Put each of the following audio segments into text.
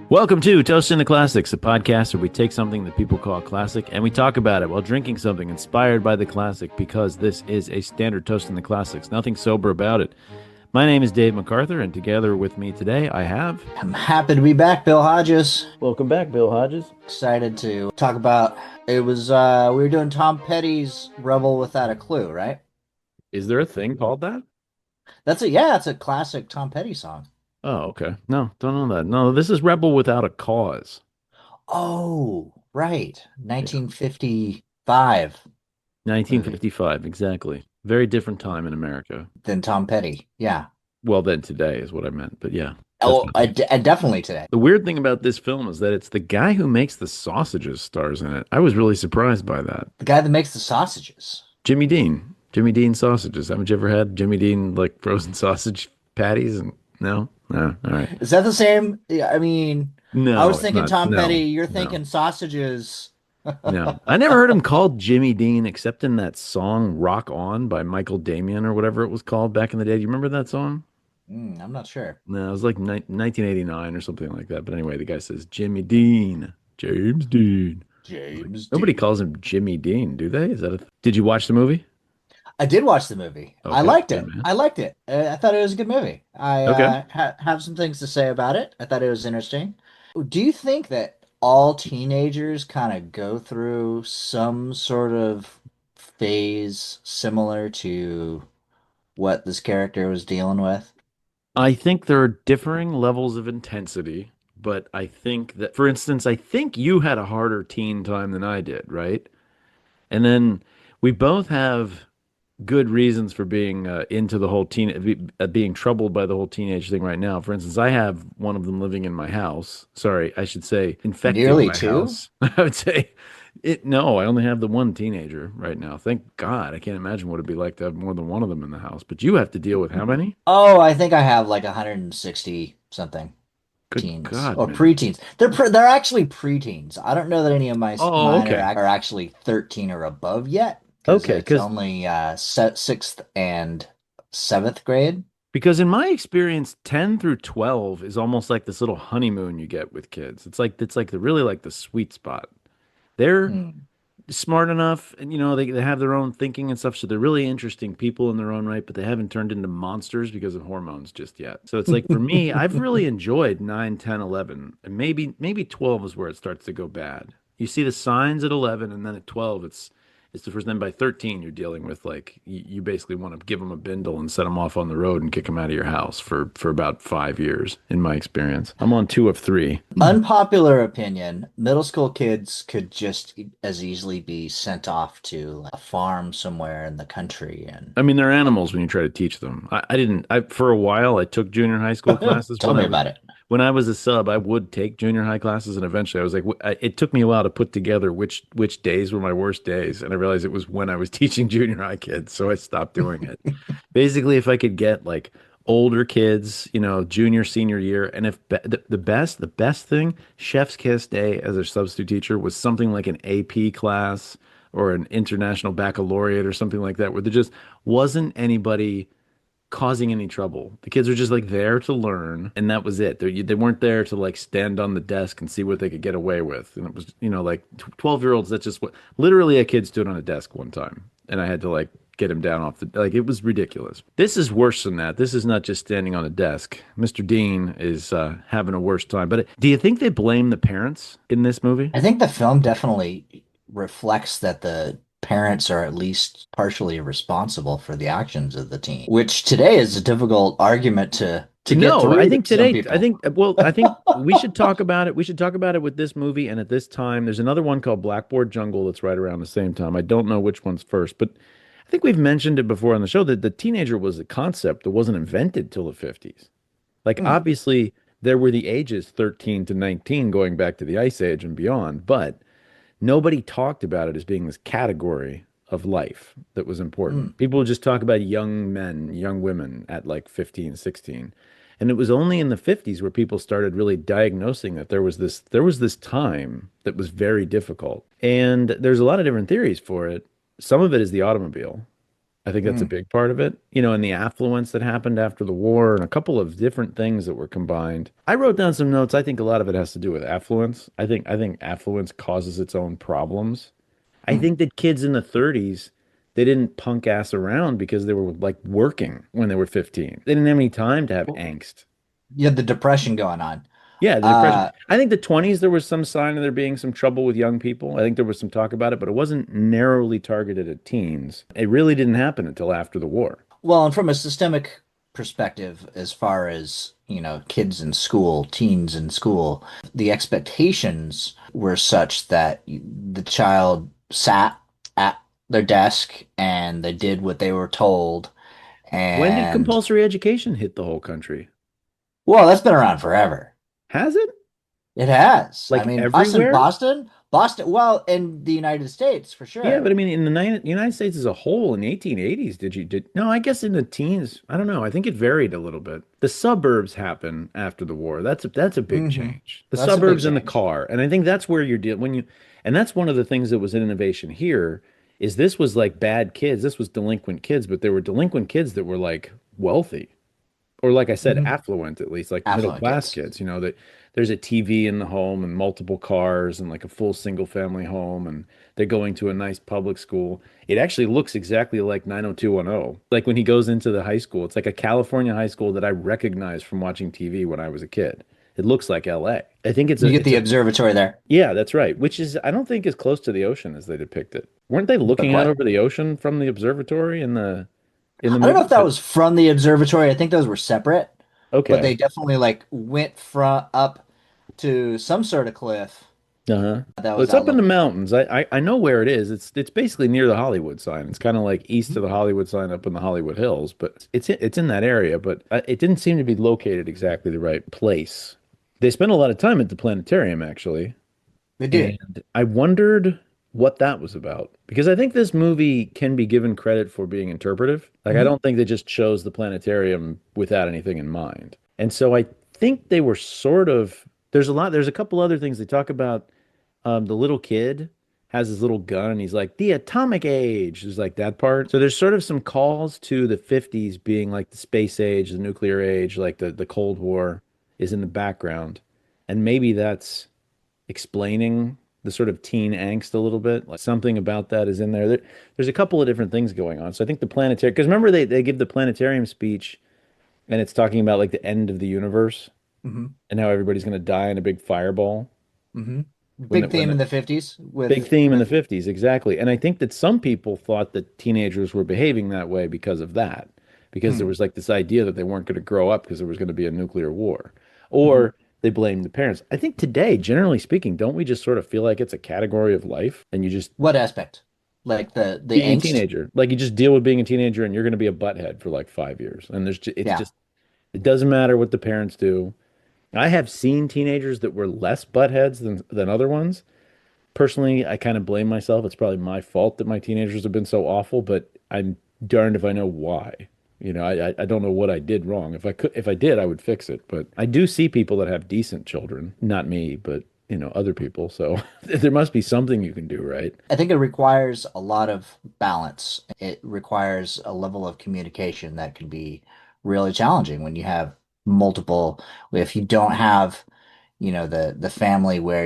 Welcome to Toast in the Classics, a podcast where we take something that people call classic and we talk about it while drinking something inspired by the classic because this is a standard Toast in the Classics. Nothing sober about it. My name is Dave McArthur, and together with me today I have. I'm happy to be back, Bill Hodges. Welcome back, Bill Hodges. Excited to talk about we were doing Tom Petty's Rebel Without a Clue, right? Is there a thing called that? It's a classic Tom Petty song. Oh, okay. No, don't know that. No, this is Rebel Without a Cause. Oh, right. Yeah. 1955 movie 1955, exactly. Very different time in America. than Tom Petty. Yeah. Well, then today is what I meant, but yeah, Oh, definitely. definitely today. The weird thing about this film is that it's the guy who makes the sausages stars in it. I was really surprised by that. The guy that makes the sausages. Jimmy Dean. Jimmy Dean sausages. Haven't you ever had Jimmy Dean like frozen sausage patties? And no? No. All right. Is that the same? Yeah, I mean, I No, was it's thinking not. Tom Petty, No, you're no, thinking sausages. no. I never heard him called Jimmy Dean except in that song Rock On by Michael Damian or whatever it was called back in the day. Do you remember that song? I'm not sure. No, it was like 1989 or something like that. But anyway, the guy says Jimmy Dean, James Dean. Like, James nobody Dean. calls him Jimmy Dean, do they? Is that a? Did you watch the movie? I did watch the movie. I Okay, liked good it. man. I liked it. I thought it was a good movie. I Okay. have some things to say about it. I thought it was interesting. Do you think that all teenagers kind of go through some sort of phase similar to what this character was dealing with? I think there are differing levels of intensity, but I think that, for instance, I think you had a harder teen time than I did, right? And then we both have good reasons for being into the whole being troubled by the whole teenage thing right now. For instance, I have one of them living in my house. Sorry, I should say infecting Nearly my two? house. I would say it. No, I only have the one teenager right now. Thank God. I can't imagine what it'd be like to have more than one of them in the house. But you have to deal with how many? Oh, I think I have like 160 something Good teens God, or man. preteens. They're actually preteens. I don't know that any of Oh, mine okay. are actually 13 or above yet because Okay, it's only sixth and seventh grade. because in my experience, 10 through 12 is almost like this little honeymoon you get with kids. It's like the really like the sweet spot. They're Hmm. smart enough and they have their own thinking and stuff, so they're really interesting people in their own right, but they haven't turned into monsters because of hormones just yet. So it's like for me, I've really enjoyed 9, 10, 11, and maybe 12 is where it starts to go bad. You see the signs at 11, and then at 12 it's the first. Then by 13 you're dealing with like you basically want to give them a bindle and set them off on the road and kick them out of your house for about 5 years in my experience. I'm on two of three. Unpopular opinion, middle school kids could just as easily be sent off to like, a farm somewhere in the country and I mean, they're animals when you try to teach them. I didn't. I for a while I took junior high school classes tell me about it. when I was a sub. I would take junior high classes, and eventually I was like, it took me a while to put together which days were my worst days, and I realized it was when I was teaching junior high kids, so I stopped doing it. Basically, if I could get like older kids, junior senior year, and if the best thing, chef's kiss day as a substitute teacher was something like an AP class or an international baccalaureate or something like that, where there just wasn't anybody causing any trouble. The kids were just like there to learn, and that was it. They weren't there to like stand on the desk and see what they could get away with. And it was, like 12-year-olds. That's just what literally a kid stood on a desk one time, and I had to like get him down off the like it was ridiculous. This is worse than that. This is not just standing on a desk. Mr. Dean is having a worse time. But do you think they blame the parents in this movie? I think the film definitely reflects that the parents are at least partially responsible for the actions of the teen, which today is a difficult argument to get No, I through to think some today, I people. think, well, I think we should talk about it. We should talk about it with this movie. And at this time, there's another one called Blackboard Jungle that's right around the same time. I don't know which one's first, but I think we've mentioned it before on the show that the teenager was a concept that wasn't invented till the 50s. Like, Hmm. obviously, there were the ages 13 to 19 going back to the Ice Age and beyond, but nobody talked about it as being this category of life that was Hmm. important. People would just talk about young men, young women at like 15, 16. And it was only in the 50s where people started really diagnosing that there was this time that was very difficult. And there's a lot of different theories for it. Some of it is the automobile. I think that's a Mm. big part of it, and the affluence that happened after the war and a couple of different things that were combined. I wrote down some notes. I think a lot of it has to do with affluence. I think affluence causes its own problems. I Mm. think that kids in the 30s, they didn't punk ass around because they were like working when they were 15. They didn't have any time to have Well, angst. you had the depression going on. Yeah, the depression. Uh, I think the 20s, there was some sign of there being some trouble with young people. I think there was some talk about it, but it wasn't narrowly targeted at teens. It really didn't happen until after the war. well, and from a systemic perspective, as far as, kids in school, teens in school, the expectations were such that the child sat at their desk and they did what they were told. When did And compulsory education hit the whole country? well, that's been around forever. Has it? It has. I Like mean, everywhere? Boston, well, in the United States for Yeah, but sure. I mean, in the United States as a whole, in the 1880s, no, I guess in the teens, I don't know. I think it varied a little bit. The suburbs happen after the war. That's a big Hmm. change. The That's a big suburbs and the change. car. And I think that's where you're dealing and that's one of the things that was an innovation here is this was like bad kids. This was delinquent kids, but there were delinquent kids that were like wealthy or like I said, Hmm. affluent at least, like middle Affluent class kids. kids, that there's a TV in the home and multiple cars and like a full single family home and they're going to a nice public school. It actually looks exactly like 90210. Like when he goes into the high school, it's like a California high school that I recognized from watching TV when I was a kid. It looks like LA. I think You get the observatory there. yeah, that's right, which is I don't think as close to the ocean as they depict it. Weren't they But looking out what? over the ocean from the observatory in the I don't know if movie? that was from the observatory. I think those were separate, but Okay. they definitely like went from up to some sort of cliff Uh-huh. that Well, was it's out up in the looking. mountains. I know where it is. It's basically near the Hollywood sign. It's kind of like east Mhm. of the Hollywood sign up in the Hollywood Hills, but it's in that area, but it didn't seem to be located exactly the right place. They spent a lot of time at the planetarium actually, They did. and I wondered what that was about because I think this movie can be given credit for being interpretive. Like I Hmm. don't think they just chose the planetarium without anything in mind. And so I think they were sort of there's a couple other things they talk about the little kid has his little gun and he's like, the atomic age is like that part. So there's sort of some calls to the 50s being like the space age, the nuclear age, like the Cold War is in the background. And maybe that's explaining the sort of teen angst a little bit. Like something about that is in there. There's a couple of different things going on. So I think the planetary, because remember they give the planetarium speech and it's talking about like the end of the universe Hmm. and how everybody's going to die in a big fireball Hmm. when Big the, when theme in the the 50s big with theme in the 50s, exactly. And I think that some people thought that teenagers were behaving that way because of that, because there hmm. was like this idea that they weren't going to grow up because there was going to be a nuclear war, Hmm. or they blamed the parents. I think today, generally speaking, don't we just sort of feel like it's a category of life and you just What aspect? Like the being a angst? teenager, like you just deal with being a teenager and you're going to be a butthead for like 5 years. And it's Yeah. just, it doesn't matter what the parents do. I have seen teenagers that were less buttheads than other ones. Personally, I kind of blame myself. It's probably my fault that my teenagers have been so awful, but I'm darned if I know why. I don't know what I did wrong. If I did, I would fix it. But I do see people that have decent children, not me, but other people. So there must be something you can do, right? I think it requires a lot of balance. It requires a level of communication that can be really challenging when you have multiple, if you don't have, the family where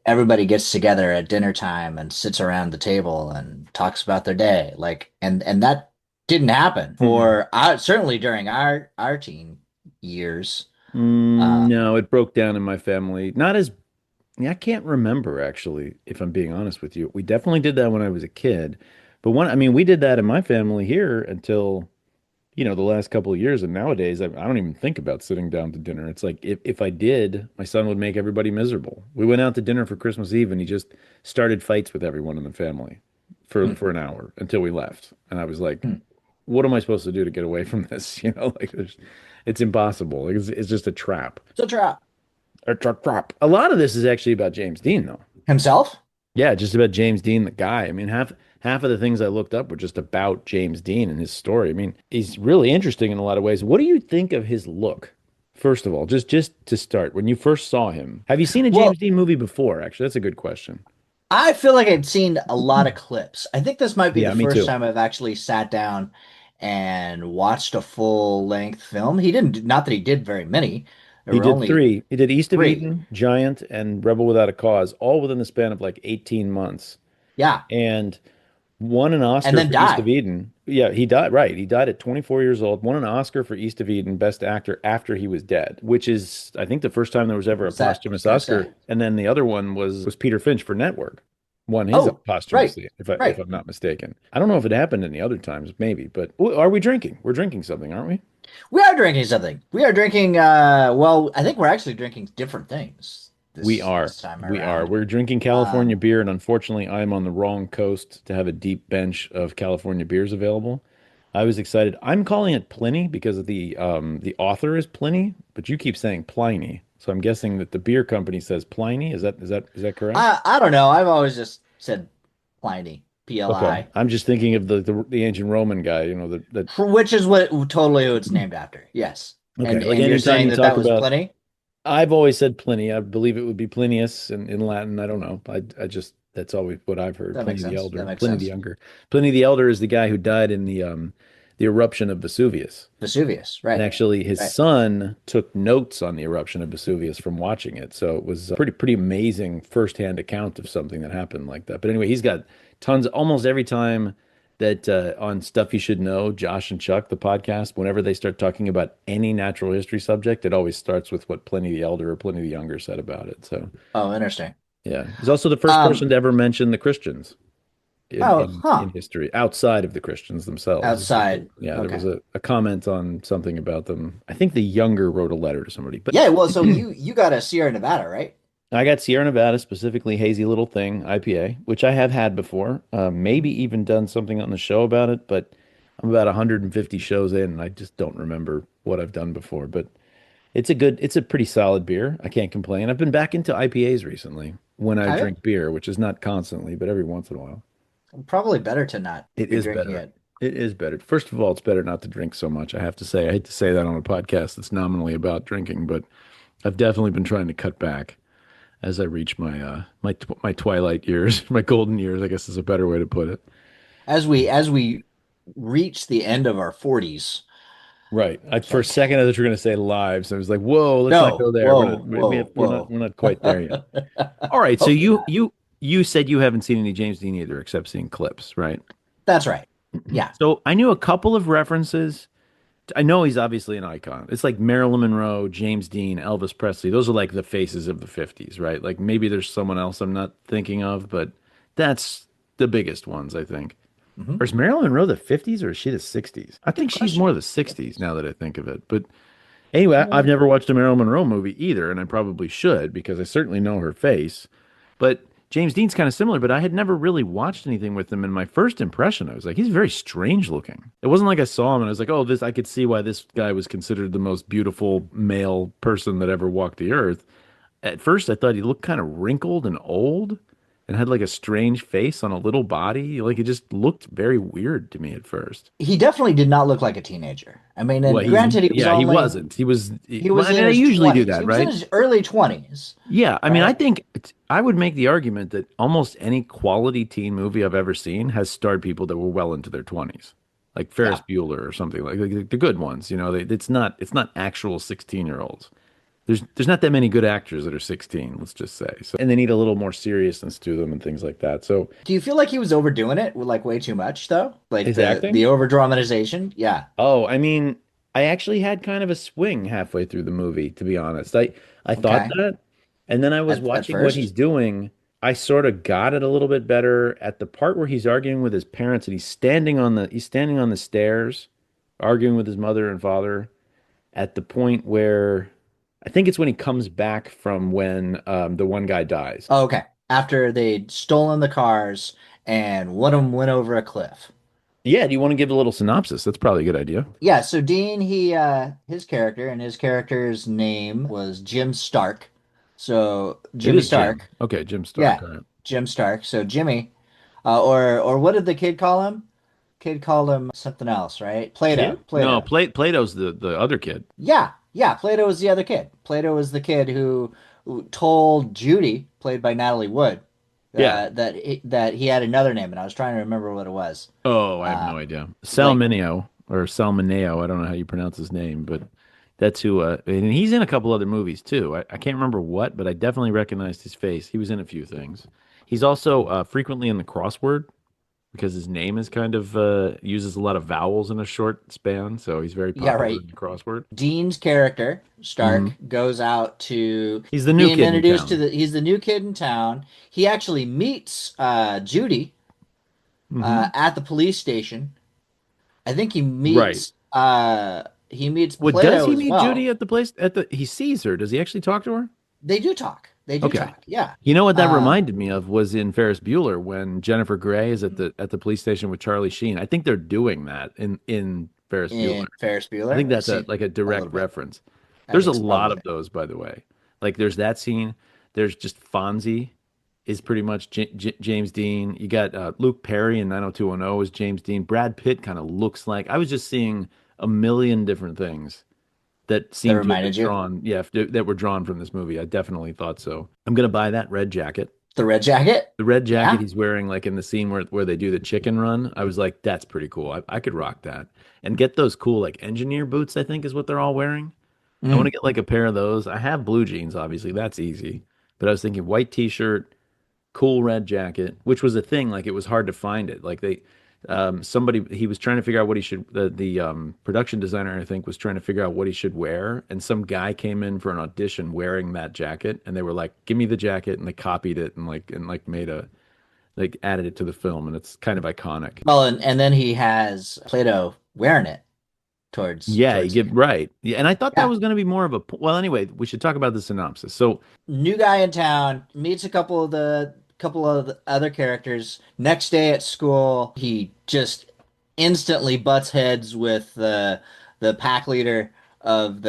everybody gets together at dinner time and sits around the table and talks about their day. Like and that didn't happen Mm-mm. for certainly during our teen years. No, it broke down in my family. Not as Yeah, I can't remember actually, if I'm being honest with you. We definitely did that when I was a kid. But I mean, we did that in my family here until, the last couple of years. And nowadays, I don't even think about sitting down to dinner. It's like if I did, my son would make everybody miserable. We went out to dinner for Christmas Eve and he just started fights with everyone in the family for Hmm, for an hour until we left. And I was like, hmm. what am I supposed to do to get away from this? Like it's impossible. It's just a trap. So trap A trap. A lot of this is actually about James Dean, though. himself. Yeah, just about James Dean, the guy. I mean, half of the things I looked up were just about James Dean and his story. I mean, he's really interesting in a lot of ways. What do you think of his look? First of all, just to start, when you first saw him, have you seen a Well, James Dean movie before? Actually, that's a good question. I feel like I'd seen a lot of clips. I think this might be the Yeah, me first too. time I've actually sat down and watched a full length film. He didn't, not that he did very many. There He were did only three. He did East of three. Eden, Giant, and Rebel Without a Cause, all within the span of like 18 months. Yeah. And won an And Oscar then for East of died. Eden. Yeah, he died, right. He died at 24 years old, won an Oscar for East of Eden, Best Actor after he was dead, which is, I think, the first time there was ever a Was that, I was posthumous gonna Oscar. say. And then the other one was Peter Finch for Network, won his Oh, right, posthumously, if right. I'm not mistaken. I don't know if it happened any other times, maybe, but are we drinking? We're drinking something, aren't we? We are drinking something. We are drinking, well, I think we're actually drinking different things We this are. time We are. around. We're drinking California Um, beer, and unfortunately, I'm on the wrong coast to have a deep bench of California beers available. I was excited. I'm calling it Pliny because of the author is Pliny, but you keep saying Pliny. So I'm guessing that the beer company says Pliny. Is that correct? I don't know. I've always just said Pliny, Okay. PLI, I'm just thinking of the ancient Roman guy, that which is what totally who it's named after. Yes. okay. Like And you're anytime saying you that talk that was about Pliny? I've always said Pliny. I believe it would be Plinius in Latin. I don't know. I just that's always what I've heard. That makes Pliny the sense. That Elder, makes Pliny the sense. Younger. Pliny the Elder is the guy who died in the eruption of Vesuvius. Vesuvius, And right. actually his Right. son took notes on the eruption of Vesuvius from watching it. So it was a pretty amazing firsthand account of something that happened like that. But anyway, he's got tons almost every time that on Stuff You Should Know, Josh and Chuck, the podcast, whenever they start talking about any natural history subject, it always starts with what Pliny the Elder or Pliny the Younger said about it. So Oh, interesting. yeah. He's also the first person Um, to ever mention the Christians in oh, in huh. history outside of the Christians themselves. Outside. Yeah, there was Okay. a comment on something about them. I think the Younger wrote a letter to somebody, but Yeah, well, so you got a Sierra Nevada, right? I got Sierra Nevada, specifically Hazy Little Thing IPA, which I have had before. Maybe even done something on the show about it, but I'm about 150 shows in, and I just don't remember what I've done before. But it's a pretty solid beer. I can't complain. I've been back into IPAs recently when I Have you? drink beer, which is not constantly, but every once in a while. Probably better to not It be is drinking better. it. It is better. First of all, it's better not to drink so much. I have to say, I hate to say that on a podcast that's nominally about drinking, but I've definitely been trying to cut back as I reach my twilight years, my golden years, I guess is a better way to put it. As we reach the end of our 40s, Right. it's For a like, second, I thought you were going to say lives. I was like, whoa, let's not no, go there. whoa, whoa, We're whoa. not quite there yet. All right. So Hopefully not. you said you haven't seen any James Dean either, except seeing clips, right? That's right. Yeah. So I knew a couple of references. I know he's obviously an icon. It's like Marilyn Monroe, James Dean, Elvis Presley. Those are like the faces of the 50s, right? Like maybe there's someone else I'm not thinking of, but that's the biggest ones, I think. Hmm. Or is Marilyn Monroe the 50s or is she the 60s? I Good think she's more question. the 60s now that I think of it. But anyway, I've Uh, never watched a Marilyn Monroe movie either, and I probably should because I certainly know her face. But James Dean's kind of similar, but I had never really watched anything with him. And my first impression, I was like, he's very strange looking. It wasn't like I saw him and I was like, oh, this, I could see why this guy was considered the most beautiful male person that ever walked the earth. At first, I thought he looked kind of wrinkled and old and had like a strange face on a little body. Like it just looked very weird to me at first. he definitely did not look like a teenager. I mean, Well, and granted, he wasn't. he Well, was I in mean, I his usually do 20s. that, He was in right? his early 20s, Yeah, I mean, I right? think I would make the argument that almost any quality teen movie I've ever seen has starred people that were well into their 20s, like Ferris Yeah. Bueller or something like the good ones. It's not actual 16-year-olds. There's not that many good actors that are 16, let's just say. So, and they need a little more seriousness to them and things like that. So, Do you feel like he was overdoing it with like way too much though? Like his the acting? over dramatization? Yeah. Oh, I mean, I actually had kind of a swing halfway through the movie, to be honest. I thought Okay. that, and then I was At watching what he's first? doing. I sort of got it a little bit better at the part where he's arguing with his parents and he's standing on the stairs, arguing with his mother and father at the point where I think it's when he comes back from when the one guy dies. Oh, okay. After they'd stolen the cars and one of them went over a cliff. Yeah, do you want to give a little synopsis? That's probably a good idea. Yeah, so Dean, his character, and his character's name was Jim Stark. So It Jimmy is Jim. Stark. Okay, Jim Stark. Yeah, All right. Jim Stark. So Jimmy, or what did the kid call him? Kid called him something else, right? Kid? Plato. No, Plato. Plato's the other kid. Yeah, yeah. Plato was the other kid. Plato was the kid who told Judy, played by Natalie Wood. Yeah. that he had another name, and I was trying to remember what it was. Oh, I have Uh, no idea. like Salminio or Salmoneo. I don't know how you pronounce his name, but that's who. And he's in a couple other movies too. I can't remember what, but I definitely recognized his face. He was in a few things. He's also frequently in the crossword because his name is kind of uses a lot of vowels in a short span, so he's very yeah, popular right. in the crossword. Dean's character, Hmm. Stark, goes out to He's the new being kid in introduced to town. the he's the new kid in town. He actually meets Judy Hmm. at the police station. I think Right. he meets What does Plato he as meet Judy well. at the place at the he sees her? Does he actually talk to her? They do talk. They do Okay. talk. Yeah. You know what that Uh reminded me of was in Ferris Bueller when Jennifer Grey is at the police station with Charlie Sheen. I think they're doing that in Ferris Bueller. in Ferris I think Bueller. I that's a see like a a little direct bit. reference. I There's a think so, lot probably. of those, by the way. Like there's that scene. There's just Fonzie is pretty much James Dean. You got Luke Perry in 90210 is James Dean. Brad Pitt kind of looks like I was just seeing a million different things that That seemed to have been reminded you. drawn. Yeah, that were drawn from this movie. I definitely thought so. I'm gonna buy that red jacket. The red jacket. The red jacket Yeah. he's wearing, like in the scene where they do the chicken run, I was like, that's pretty cool. I could rock that. And get those cool like engineer boots, I think is what they're all wearing. I want to Mm. get like a pair of those. I have blue jeans, obviously. That's easy. But I was thinking white t-shirt, cool red jacket, which was a thing. Like it was hard to find it. Like somebody, he was trying to figure out what he should, the production designer, I think, was trying to figure out what he should wear. And some guy came in for an audition wearing that jacket. And they were like, give me the jacket. And they copied it and like made like added it to the film. And it's kind of iconic. Well, and then he has Plato wearing it Yeah, you towards the get end. right. Yeah. And I thought that Yeah. was going to be more of a, well, anyway, we should talk about the synopsis. So New guy in town meets a couple of the other characters. Next day at school, he just instantly butts heads with the pack leader of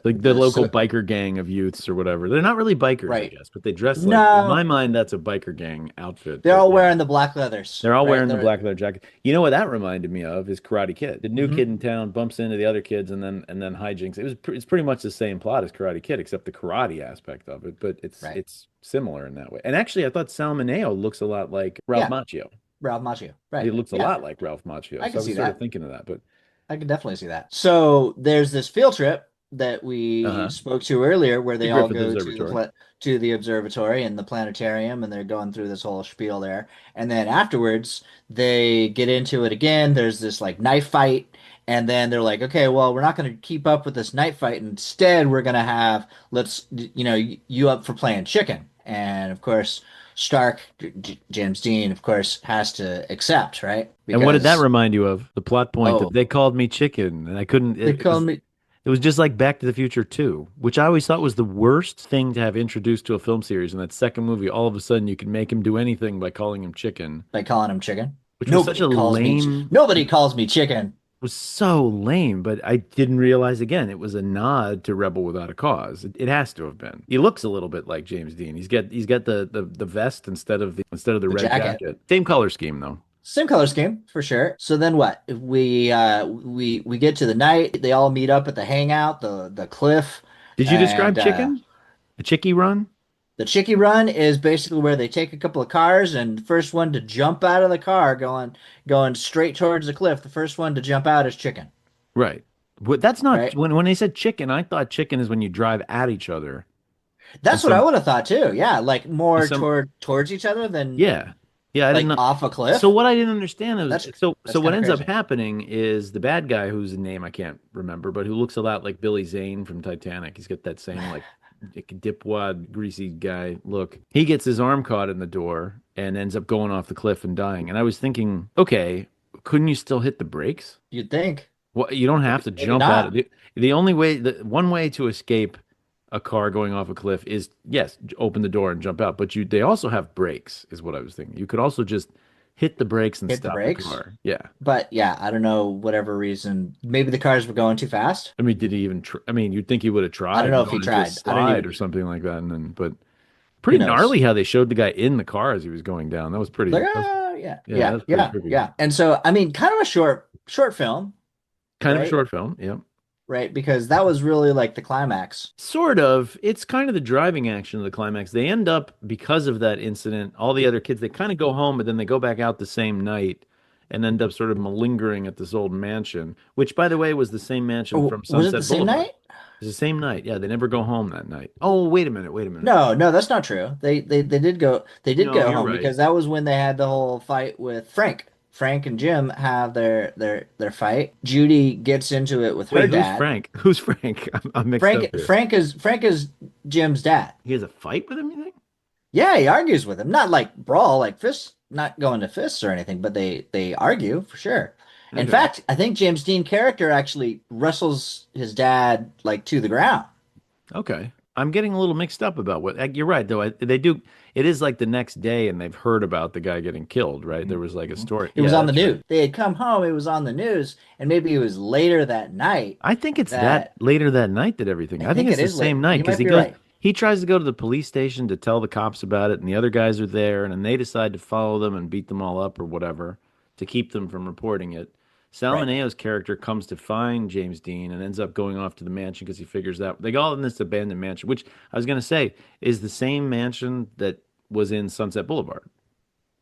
like the the local so biker gang of youths or whatever. They're not really bikers, I right. guess, but they dress like, in my No, mind, that's a biker gang outfit. they're But all yeah, wearing the black leathers, they're all right? wearing the They're black leather jacket. You know what that reminded me of is Karate Kid. The new mhm. kid in town bumps into the other kids and then hijinks. It's pretty much the same plot as Karate Kid, except the karate aspect of it. But Right. it's similar in that way. And actually, I thought Salmoneo looks a lot like Ralph Yeah, Macchio. Ralph Macchio. He Right. looks a Yeah, lot like Ralph Macchio. I So can I see was sort of that. thinking of that. But I can definitely see that. So there's this field trip that uh we huh, spoke to earlier where the they all Griffith go to Observatory. to the observatory and the planetarium and they're going through this whole spiel there. And then afterwards they get into it again. There's this like knife fight and then they're like, "Okay, well, we're not going to keep up with this knife fight. Instead, we're going to have let's you up for playing chicken." And of course, Stark, James Dean, of course, has to accept, right? And what did that Because remind you of? The plot point of oh, they called me chicken, and I couldn't. they call me It was just like Back to the Future 2, which I always thought was the worst thing to have introduced to a film series. In that second movie, all of a sudden you can make him do anything by calling him chicken, by calling him chicken. which was such a lame. Nobody calls me chicken. Was so lame, but I didn't realize again it was a nod to Rebel Without a Cause. It has to have been. He looks a little bit like James Dean. He's got the vest instead of the The red jacket. jacket. Same color scheme though. Same color scheme for sure. So then what? We get to the night. They all meet up at the hangout, the cliff, Did you describe and chicken? A chickie run? the Chicky Run is basically where they take a couple of cars and the first one to jump out of the car going straight towards the cliff. The first one to jump out is chicken, Right. But that's not right? when they said chicken, I thought chicken is when you drive at each other. And That's what I some would have thought too. Yeah, like more some towards each other than yeah. Yeah, I didn't like know. off a So cliff. what I didn't understand is That's what kind of ends up crazy. happening is the bad guy whose name I can't remember, but who looks a lot like Billy Zane from Titanic. He's got that same like dipwad greasy guy look. He gets his arm caught in the door and ends up going off the cliff and dying. And I was thinking, okay, couldn't you still hit the brakes? You'd think. Well, you don't have to Maybe jump out of not. the only way the one way to escape a car going off a cliff is yes, open the door and jump out. But they also have brakes, is what I was thinking. You could also just hit the brakes and Hit the stop the brakes. car. Yeah. But yeah, I don't know, whatever reason. Maybe the cars were going too fast. I mean, did he even tr I mean, you'd think he would have I don't tried know and if he gone into a tried. I don't slide or even, something like that, and then but who pretty knows? gnarly how they showed the guy in the car as he was going down. Like, That was yeah, yeah, that yeah, was pretty yeah, trippy. yeah. And so, I mean, kind of a short film, Kind of a right? short film. Yeah. right? Because that was really like the climax. Sort of. It's kind of the driving action of the climax. They end up, because of that incident, all the other kids, they kind of go home, but then they go back out the same night and end up sort of malingering at this old mansion, which, by the way, was the same mansion Oh, from was it the Sunset same Boulevard. night? It's the same night. Yeah, they never go home that night. Oh, wait a minute. Wait a minute. No, no, that's not true. They did No, go you're home right. because that was when they had the whole fight with Frank. Frank and Jim have their fight. Judy gets into it with her Wait, who's dad. Frank? Who's Frank? I'm mixed up here. Frank is Jim's dad. He has a fight with him, you think? Yeah, he argues with him. Not like brawl, like fists, not going to fists or anything, but they argue for sure. In Okay. fact, I think James Dean character actually wrestles his dad like to the ground. Okay. I'm getting a little mixed up about what you're right, though. They do. It is like the next day, and they've heard about the guy getting killed, right? There was like a Mhm. story. It was Yeah, on the that's right. news. They had come home, it was on the news, and maybe it was later that night I think it's that that later that night that everything. I I think think it's it the is same later. night You because might be right. he tries to go to the police station to tell the cops about it, and the other guys are there, and then they decide to follow them and beat them all up or whatever to keep them from reporting it. Right. Salmoneo's character comes to find James Dean and ends up going off to the mansion because he figures out they go all in this abandoned mansion, which I was going to say is the same mansion that was in Sunset Boulevard,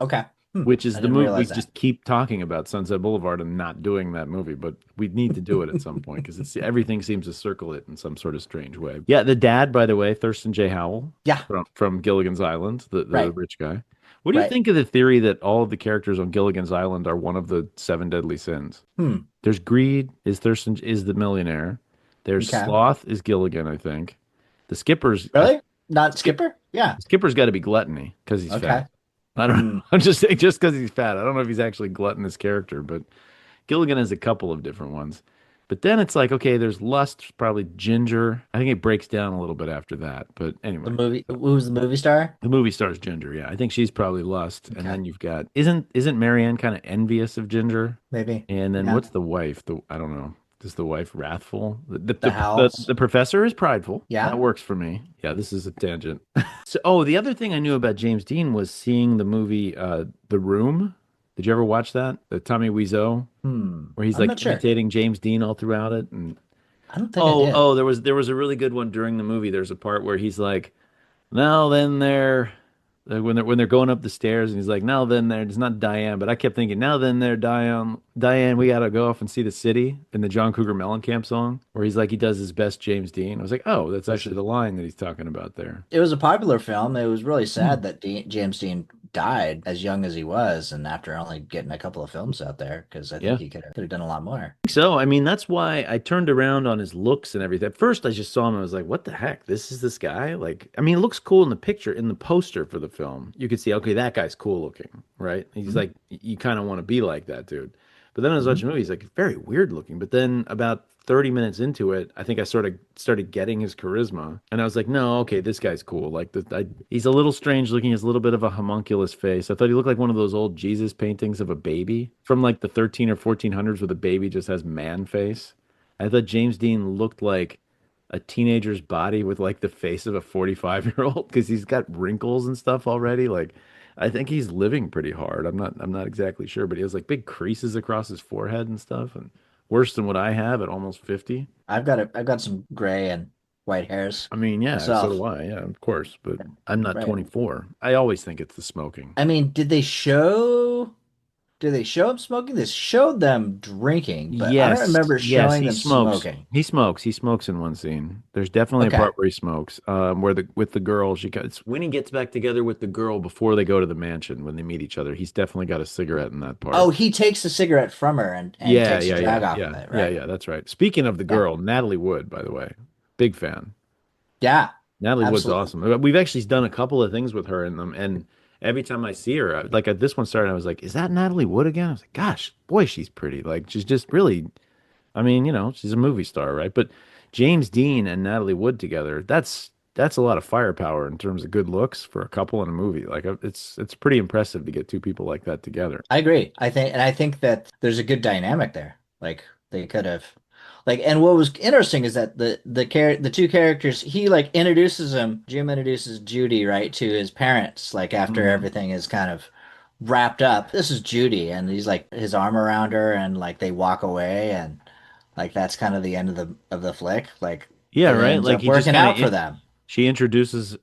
Okay. which is I the didn't movie. We realize that. just keep talking about Sunset Boulevard and not doing that movie, but we need to do it at some point because it's everything seems to circle it in some sort of strange way. Yeah, the dad, by the way, Thurston J. Howell Yeah. from Gilligan's Island, the Right. rich guy. What do you Right. think of the theory that all of the characters on Gilligan's Island are one of the seven deadly sins? Hmm. There's greed, is Thurston is the millionaire. There's Okay. sloth, is Gilligan, I think. The skipper's Really? Not skip, Skipper? Yeah. skipper's got to be gluttony because he's fat. Okay. I don't know. Hmm. I'm just saying, just because he's fat. I don't know if he's actually gluttonous character, but Gilligan has a couple of different ones. But then it's like, okay, there's lust, probably Ginger. I think it breaks down a little bit after that. But The anyway, movie. Who's the movie star? the movie stars Ginger. Yeah, I think she's probably lust. And Okay. then you've got isn't Marianne kind of envious of Ginger? Maybe. And then Yeah. what's the wife? The I don't know. Is the wife wrathful? The The Howells. professor is prideful. That Yeah. works for me. Yeah, this is a tangent. So, oh, the other thing I knew about James Dean was seeing the movie The Room. Did you ever watch that? The Tommy Wiseau, where he's I'm like not sure. imitating James Dean all throughout it. And I don't think I did. there was a really good one during the movie. There's a part where he's like, now then there when they're going up the stairs and he's like, now then there, it's not Diane, but I kept thinking, now then there, Diane, we gotta go off and see the city in the John Cougar Mellencamp song, where he's like he does his best James Dean. I was like, oh, that's Was actually it? the line that he's talking about there. It was a popular film. It was really sad that James Dean died as young as he was, and after only getting a couple of films out there, because I think Yeah. he could have done a lot more. So, I mean, that's why I turned around on his looks and everything. At first, I just saw him. I was like, what the heck? This is this guy? Like, I mean, it looks cool in the picture, in the poster for the film. You could see, okay, that guy's cool looking, right? He's Mhm. like, you kind of want to be like that dude. But then I was Mhm. watching the movie, he's like, very weird looking. But then about 30 minutes into it, I think I sort of started getting his charisma. And I was like, no, okay, this guy's cool. Like, he's a little strange looking. He has a little bit of a homunculus face. I thought he looked like one of those old Jesus paintings of a baby from like the 13 or 1400s where the baby just has man face. I thought James Dean looked like a teenager's body with like the face of a 45-year-old because he's got wrinkles and stuff already. Like, I think he's living pretty hard. I'm not exactly sure, but he has like big creases across his forehead and stuff, and worse than what I have at almost 50. I've got some gray and white hairs I mean, yeah, so do myself. I. Yeah, of course, but I'm not Right. 24. I always think it's the smoking. I mean, did they show them smoking? They showed them drinking, but I don't Yes, remember yes, showing he them smokes. smoking. He smokes. He smokes in one scene. There's definitely a Okay. part where he smokes. Where the with the girl, it's when he gets back together with the girl before they go to the mansion when they meet each other. He's definitely got a cigarette in that part. Oh, he takes the cigarette from her and Yeah, takes a yeah, drag yeah, off with yeah, it, yeah, right? yeah. That's right. Speaking of the Yeah. girl, Natalie Wood, by the way, big fan. Yeah, Natalie Wood's absolutely. awesome. We've actually done a couple of things with her in them, and every time I see her, like at this one started, I was like, "Is that Natalie Wood again?" I was like, "Gosh, boy, she's pretty. Like she's just really. I mean, she's a movie star, right?" But James Dean and Natalie Wood together, that's a lot of firepower in terms of good looks for a couple in a movie. Like it's pretty impressive to get two people like that together. I agree. I think that there's a good dynamic there. Like they could have like and what was interesting is that the two characters he like introduces him, Jim introduces Judy, right, to his parents like after Mhm. everything is kind of wrapped up. This is Judy and he's like his arm around her and like they walk away and Like that's kind of the end of the flick. Like Yeah, it right. ends Like up he just working kind out for of them. he introduces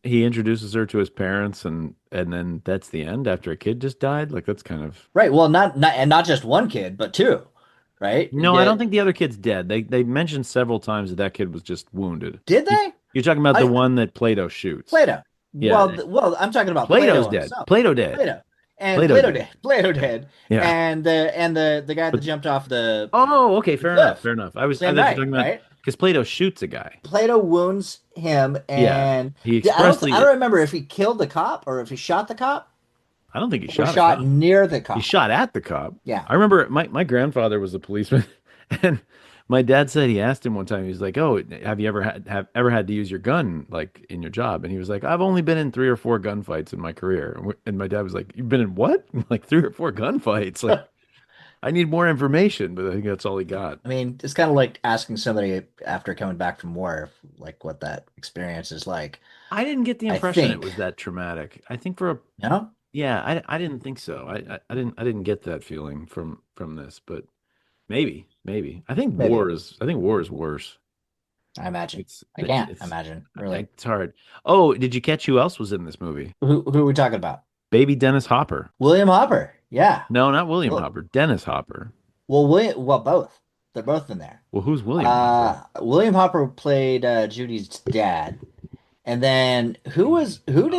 her to his parents, and then that's the end after a kid just died. Like that's kind of Right. Well, not just one kid, but two. Right? You no. I don't get think the other kid's dead. They mentioned several times that that kid was just wounded. did You, they? you're talking about the I one that Plato shoots. Plato. Yeah, Well, I'm talking about Plato's Plato dead. himself. Plato dead. Plato. And Plato Plato dead. did. Plato did. Yeah. And the guy that But jumped off oh, okay, the fair enough. cliff. Fair enough. I Same thought you were night, talking about right? because Plato shoots a guy. Plato wounds him, Yeah. and He I expressly don't remember if he killed the cop or if he shot the cop I don't think he or shot a shot cop. near the He cop. shot at the cop. Yeah. I remember my grandfather was a policeman, and my dad said he asked him one time. He was like, "Oh, have you ever had to use your gun like in your job?" And he was like, "I've only been in 3 or 4 gunfights in my career." And my dad was like, "You've been in what? Like 3 or 4 gunfights? Like I need more information." But I think that's all he got. I mean, it's kind of like asking somebody after coming back from war, like what that experience is like. I didn't get the I impression it think, was that traumatic. I think for a you know, yeah, I didn't think so. I didn't get that feeling from this, but maybe. maybe. I think war is worse. I imagine. It's I can't it's imagine, really. it's hard. Oh, did you catch who else was in this movie? Who are we talking about? Baby Dennis Hopper. William Hopper. Yeah. No, not William Well, Hopper. Dennis Hopper. Well, both. They're both in there. Well, who's William Hopper? William Hopper played Judy's dad. And then Oh yeah,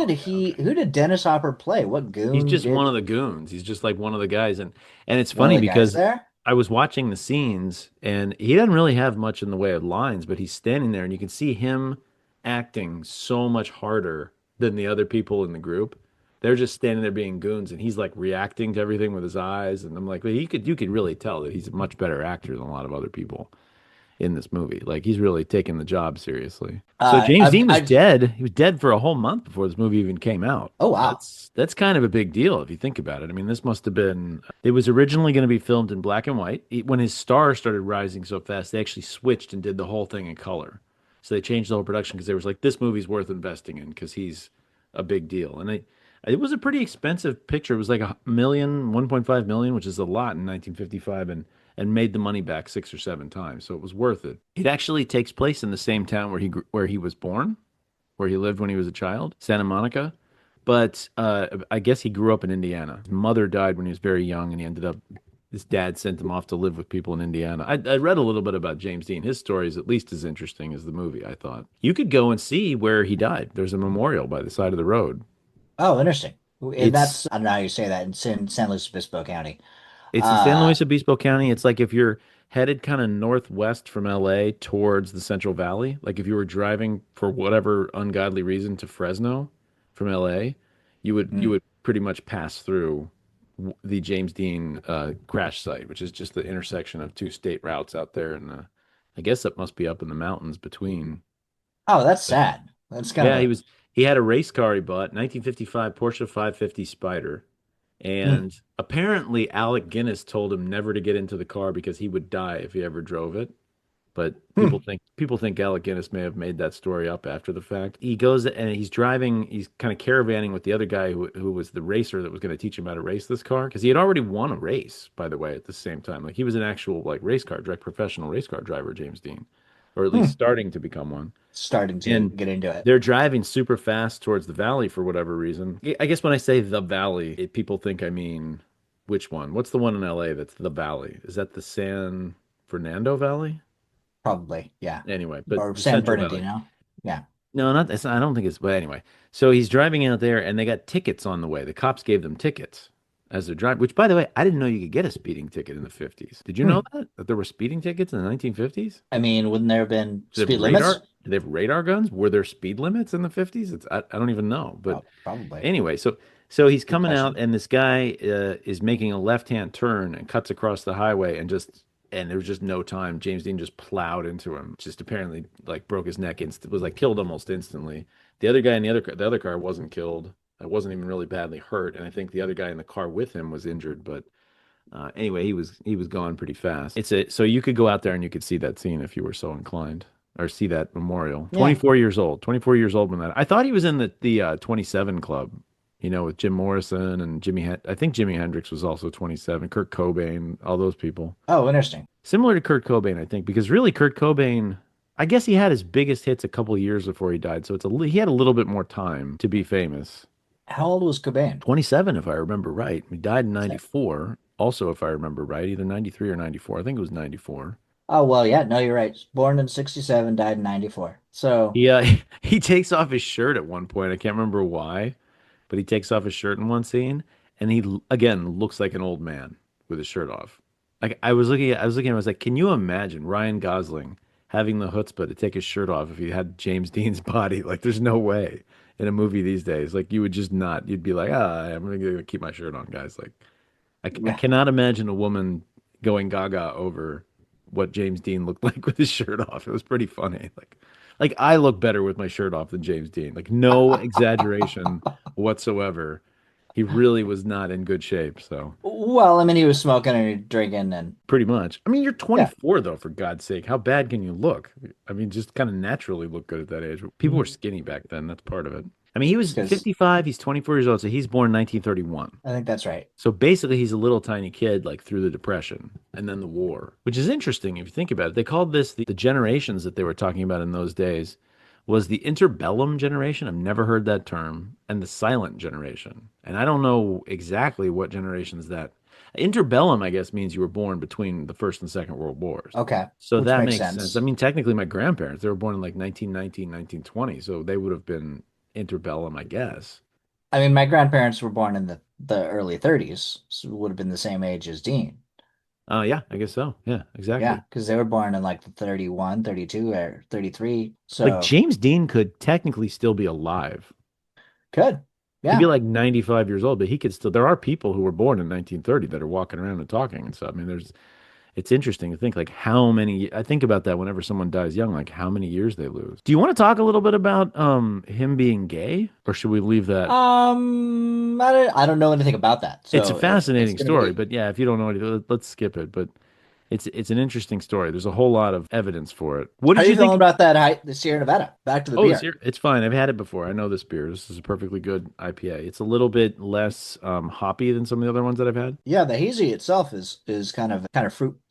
okay. who did Dennis Hopper play? What He's goon just one did of the goons. He's just like one of the guys, and it's one of funny the guys because there? I was watching the scenes and he doesn't really have much in the way of lines, but he's standing there and you can see him acting so much harder than the other people in the group. They're just standing there being goons and he's like reacting to everything with his eyes. And I'm like, well, you could really tell that he's a much better actor than a lot of other people in this movie. Like he's really taking the job seriously. So James Dean was I dead. He was dead for a whole month before this movie even came out. oh wow. That's kind of a big deal if you think about it. I mean, this must have been it was originally going to be filmed in black and white. When his star started rising so fast, they actually switched and did the whole thing in color. So they changed the whole production because they was like, this movie's worth investing in because he's a big deal. And it was a pretty expensive picture. It was like 1.5 million, which is a lot in 1955, and made the money back 6 or 7 times. So it was worth it. It actually takes place in the same town where he was born, where he lived when he was a child, Santa Monica. But I guess he grew up in Indiana. His mother died when he was very young, and he ended up. His dad sent him off to live with people in Indiana. I read a little bit about James Dean. His story is at least as interesting as the movie, I thought. You could go and see where he died. There's a memorial by the side of the road. Oh, interesting. And It's that's I don't know how you say that in San Luis Obispo County. It's in San Uh Luis Obispo County. It's like if you're headed kind of northwest from LA towards the Central Valley, like if you were driving for whatever ungodly reason to Fresno from LA, you hmm. would pretty much pass through the James Dean crash site, which is just the intersection of two state routes out there, and I guess that must be up in the mountains between. Oh, that's sad. That's kind of Yeah, a he had a race car he bought, 1955 Porsche 550 Spider. hmm. And apparently, Alec Guinness told him never to get into the car because he would die if he ever drove it. But Hmm. people think Alec Guinness may have made that story up after the fact. He goes and he's driving, he's kind of caravanning with the other guy who was the racer that was going to teach him how to race this car because he had already won a race, by the way, at the same time. Like he was an actual like race car, direct professional race car driver, James Dean, or at least Hmm. starting to become one. Starting to And get into it. they're driving super fast towards the valley for whatever reason. I guess when I say the valley, people think I mean which one? What's the one in LA that's the valley? Is that the San Fernando Valley? Probably, yeah. Anyway, but Or the San Central Valley. Bernardino. Yeah. No, not that's I don't think it's but anyway. So he's driving out there and they got tickets on the way. The cops gave them tickets as they're driving, which by the way, I didn't know you could get a speeding ticket in the 50s. Did you know Hmm. that? That there were speeding tickets in the 1950s? I mean, wouldn't there have been Did they have speed radar? limits? Did they have radar guns? Were there speed limits in the 50s? I don't even know. But Probably. anyway, so he's Good coming out question. and this guy is making a left-hand turn and cuts across the highway and there was just no time. James Dean just plowed into him. Just apparently like broke his neck was like killed almost instantly. The other guy in the other car wasn't killed. I wasn't even really badly hurt, and I think the other guy in the car with him was injured, but anyway, he was gone pretty fast. So you could go out there and you could see that scene if you were so inclined, or see that memorial. Yeah. 24 years old. 24 years old when that. I thought he was in the 27 club. with Jim Morrison and I think Jimi Hendrix was also 27, Kurt Cobain, all those people. Oh, interesting. Similar to Kurt Cobain, I think, because really Kurt Cobain, I guess he had his biggest hits a couple of years before he died, so he had a little bit more time to be famous. How old was Cobain? 27, if I remember right. He died in Is that- 94, also if I remember right, either 93 or 94. I think it was 94. Oh, well, yeah, no, you're right. Born in 67, died in 94. So, He he takes off his shirt at one point. I can't remember why, but he takes off his shirt in one scene, and again looks like an old man with his shirt off. Like I was like, can you imagine Ryan Gosling having the chutzpah to take his shirt off if he had James Dean's body? Like, there's no way in a movie these days. Like, you would just not. You'd be like, I'm gonna keep my shirt on, guys. Like, I yeah. cannot imagine a woman going gaga over what James Dean looked like with his shirt off. It was pretty funny. Like I look better with my shirt off than James Dean. Like, no exaggeration whatsoever. He really was not in good shape. So Well, I mean, he was smoking and drinking and pretty much. I mean, you're yeah. 24 though, for God's sake. How bad can you look? I mean, just kind of naturally look good at that age. People were skinny back then. That's part of it. I mean, he was Because 55. He's 24 years old, so he's born 1931. I think that's right. So basically, he's a little tiny kid, like through the Depression and then the war, which is interesting if you think about it. They called this the generations that they were talking about in those days was the interbellum generation. I've never heard that term, and the silent generation. And I don't know exactly what generations that. Interbellum, I guess, means you were born between the First and Second World Wars. Okay, So which that makes makes sense. I sense. mean, technically, my grandparents, they were born in like 1919, 1920, so they would have been interbellum, I guess. I mean, my grandparents were born in the early 30s, so would have been the same age as Dean. Yeah, I guess so. Yeah, Yeah, exactly. because they were born in like the 31, 32, or 33. Like So James Dean could technically still be alive. good. He'd be Yeah. like 95 years old, but he could still. There are people who were born in 1930 that are walking around and talking and stuff. I mean, it's interesting to think like how many. I think about that whenever someone dies young, like how many years they lose. Do you want to talk a little bit about him being gay, or should we leave that? I don't know anything about that. It's a So if it's fascinating gonna story, be, but yeah, if you don't know anything, let's skip it. But it's an interesting story. There's a whole lot of evidence for it. What how did are you you think? feeling about that the Sierra Nevada? Back to the Oh, this beer. here, it's fine. I've had it before. I know this beer. This is a perfectly good IPA. It's a little bit less hoppy than some of the other ones that I've had. Yeah, the hazy itself is kind of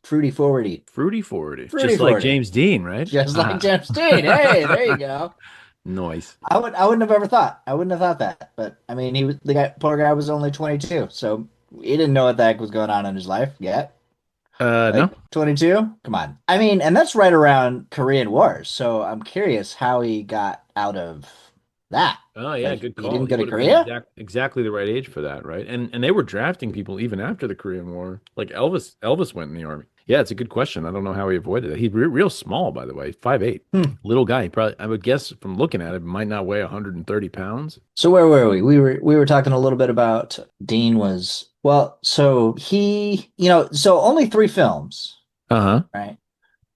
fruity forwardy. Fruity forty, Fruity just like forwardy. James Dean, right? Just like Ah. James Dean. Hey, there you go. Nice. I wouldn't have ever thought. I wouldn't have thought that. But I mean, poor guy was only 22, so he didn't know what the heck was going on in his life yet. No. Like 22? Come on. I mean, and that's right around Korean Wars. So I'm curious how he got out of that. Oh yeah, Like good he call. didn't He go to would have been Korea? exactly the right age for that, right? And they were drafting people even after the Korean War. Like Elvis went in the army. Yeah, it's a good question. I don't know how he avoided it. He's real small, by the way, 5'8", Hmm. little guy. He probably, I would guess from looking at it, might not weigh 130 pounds. So where were we? We were talking a little bit about Dean was well, so he, so only three films, Uh-huh. right?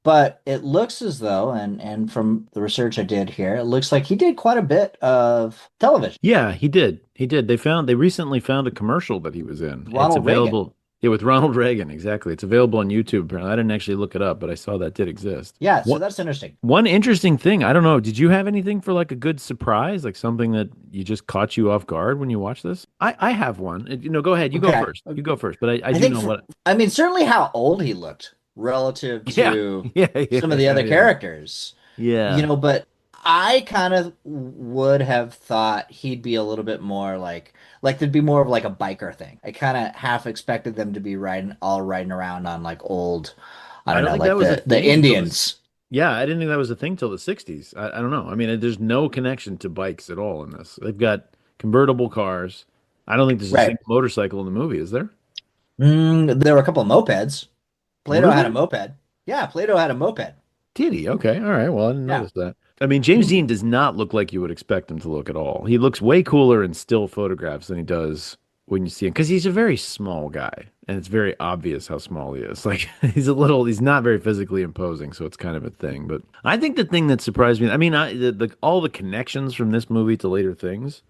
But it looks as though, and from the research I did here, it looks like he did quite a bit of television. Yeah, he did. He did. They recently found a commercial that he was in. It's Ronald Reagan. available. Yeah, with Ronald Reagan, exactly. It's available on YouTube. Apparently, I didn't actually look it up, but I saw that did exist. Yeah, so What that's interesting. one interesting thing, I don't know, did you have anything for like a good surprise, like something that you just caught you off guard when you watch this? I have one. Go ahead. You go Okay. first. You go first. But I I do think know what. I mean, certainly how old he looked relative Yeah, to yeah, yeah, some of the yeah, other yeah. characters, Yeah. but I kind of would have thought he'd be a little bit more like there'd be more of like a biker thing. I kind of half expected them to be riding around on like old, I I don't don't know, think that like was a the thing until this. Indians. Yeah, I didn't think that was a thing till the 60s. I don't know. I mean, there's no connection to bikes at all in this. They've got convertible cars. I don't think there's a Right. single motorcycle in the movie, is there? There were a couple of mopeds. Plato had a Really? moped. Yeah, Plato had a moped. Did he? Okay. All right. Well, I didn't Yeah. notice that. I mean, James Dean does not look like you would expect him to look at all. He looks way cooler in still photographs than he does when you see him because he's a very small guy and it's very obvious how small he is. Like he's not very physically imposing, so it's kind of a thing. But I think the thing that surprised me, I mean, all the connections from this movie to later things,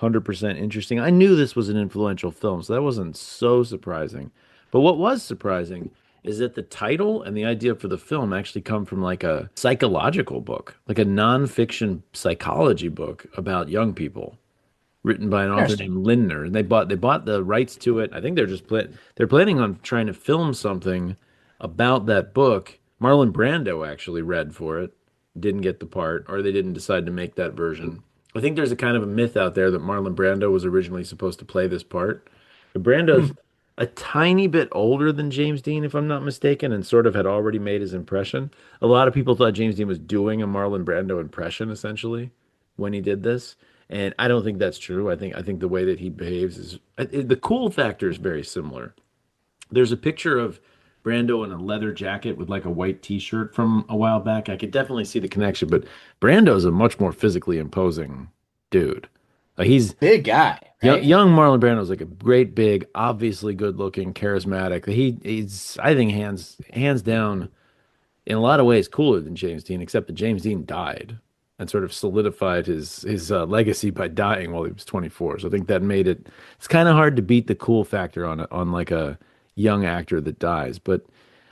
100% interesting. I knew this was an influential film, so that wasn't so surprising. But what was surprising is that the title and the idea for the film actually come from like a psychological book, like a nonfiction psychology book about young people. written by an author Interesting. named Lindner, and they bought the rights to it. I think they're planning on trying to film something about that book. Marlon Brando actually read for it, didn't get the part, or they didn't decide to make that version. I think there's a kind of a myth out there that Marlon Brando was originally supposed to play this part. But Brando's Hmm. a tiny bit older than James Dean, if I'm not mistaken, and sort of had already made his impression. A lot of people thought James Dean was doing a Marlon Brando impression, essentially, when he did this. And I don't think that's true. I think the way that he behaves is the cool factor is very similar. There's a picture of Brando in a leather jacket with like a white t-shirt from a while back. I could definitely see the connection, but Brando's a much more physically imposing dude. He's Big guy, right? young Marlon Brando's like a great big, obviously good looking, charismatic. He's I think hands down in a lot of ways cooler than James Dean, except that James Dean died and sort of solidified his legacy by dying while he was 24. So I think that made it's kind of hard to beat the cool factor on like a young actor that dies. But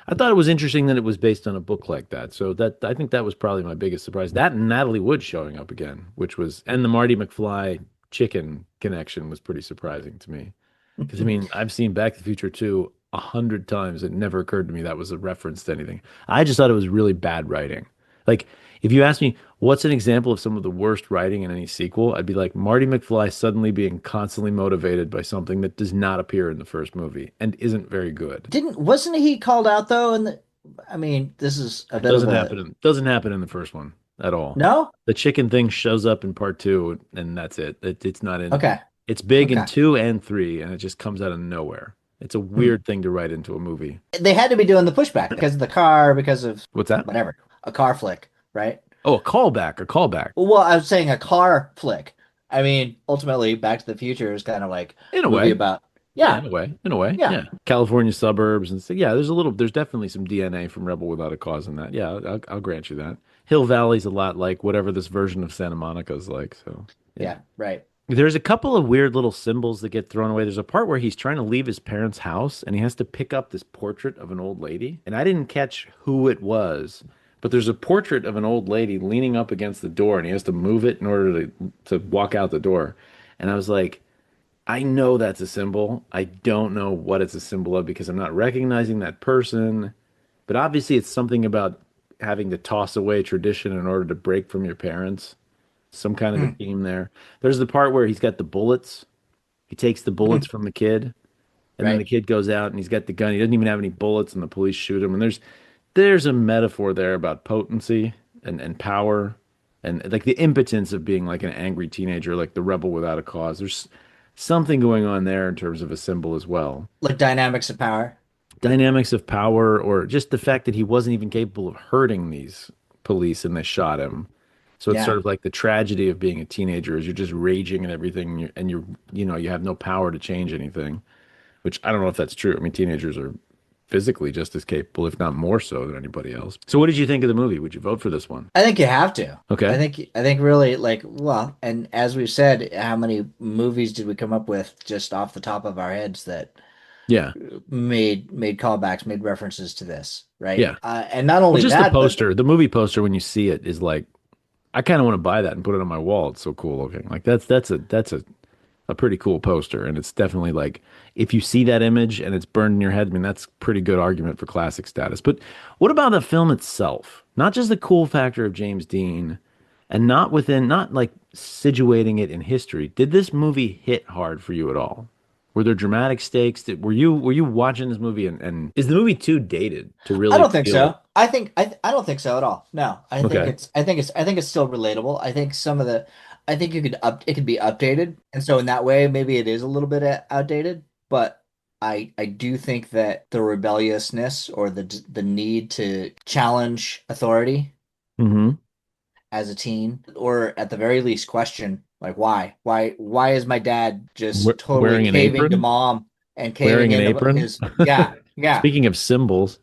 I thought it was interesting that it was based on a book like that. So that I think that was probably my biggest surprise. That and Natalie Wood showing up again, which was and the Marty McFly chicken connection was pretty surprising to me. Because I mean, I've seen Back to the Future 2 100 times. It never occurred to me that was a reference to anything. I just thought it was really bad writing. Like, if you ask me what's an example of some of the worst writing in any sequel, I'd be like Marty McFly suddenly being constantly motivated by something that does not appear in the first movie and isn't very good. Wasn't he called out though? I mean, this is a It bit of doesn't a happen in the first one at all. no? The chicken thing shows up in part two, and that's it. It's not in. Okay. It's big in Okay. two and three, and it just comes out of nowhere. It's a Hmm. weird thing to write into a movie. They had to be doing the pushback because of the car, because of What's that? whatever, a car flick, right? Oh, a callback, a callback. Well, I was saying a car flick. I mean, ultimately, Back to the Future is kind of like In a a movie way. about, Yeah, yeah, in a way. yeah. Yeah. California suburbs and so, yeah, there's definitely some DNA from Rebel Without a Cause in that. Yeah, I'll grant you that. Hill Valley's a lot like whatever this version of Santa Monica is like. So, yeah. Yeah, right. There's a couple of weird little symbols that get thrown away. There's a part where he's trying to leave his parents' house and he has to pick up this portrait of an old lady. And I didn't catch who it was, but there's a portrait of an old lady leaning up against the door and he has to move it in order to walk out the door. And I was like, I know that's a symbol. I don't know what it's a symbol of because I'm not recognizing that person. But obviously, it's something about having to toss away tradition in order to break from your parents. Some kind of a Hmm. theme there. There's the part where he's got the bullets. He takes the Hmm. bullets from the kid, and then the Right. kid goes out and he's got the gun. He doesn't even have any bullets, and the police shoot him. And there's a metaphor there about potency and power and like the impotence of being like an angry teenager, like the rebel without a cause. There's something going on there in terms of a symbol as well. Like dynamics of power. Dynamics of power, or just the fact that he wasn't even capable of hurting these police and they shot him. So it's sort Yeah. of like the tragedy of being a teenager is you're just raging and everything, and you have no power to change anything, which I don't know if that's true. I mean, teenagers are physically just as capable, if not more so than anybody else. So what did you think of the movie? Would you vote for this one? I think you have to. Okay. I think really like well, and as we've said, how many movies did we come up with just off the top of our heads that Yeah. made callbacks, made references to this, right? Yeah. And not Well, only just the that, but poster, the movie poster when you see it is like I kind of want to buy that and put it on my wall. It's so cool looking. Like that's a pretty cool poster, and it's definitely like if you see that image and it's burned in your head, I mean that's pretty good argument for classic status. But what about the film itself? Not just the cool factor of James Dean, and not like situating it in history. Did this movie hit hard for you at all? Were there dramatic stakes? Were you watching this movie and is the movie too dated to I really don't think feel? so. I don't think so at all. No, Okay. I think it's still relatable. I think some of the I think you could up it could be updated, and so in that way maybe it is a little bit outdated. But I do think that the rebelliousness or the need to challenge authority Hmm. as a teen, or at the very least question like why is my dad just totally Wearing an caving to apron? mom and caving Wearing an into apron? his yeah. Speaking of symbols,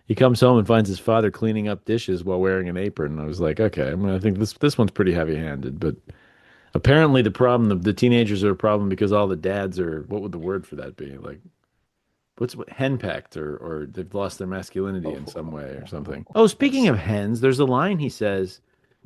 he comes home and finds his father cleaning up dishes while wearing an apron. I was like, okay, I think this one's pretty heavy-handed, but apparently the teenagers are a problem because all the dads are, what would the word for that be? Like, what henpecked or they've lost their masculinity in some way or something. Oh, speaking That's of hens, there's a line he says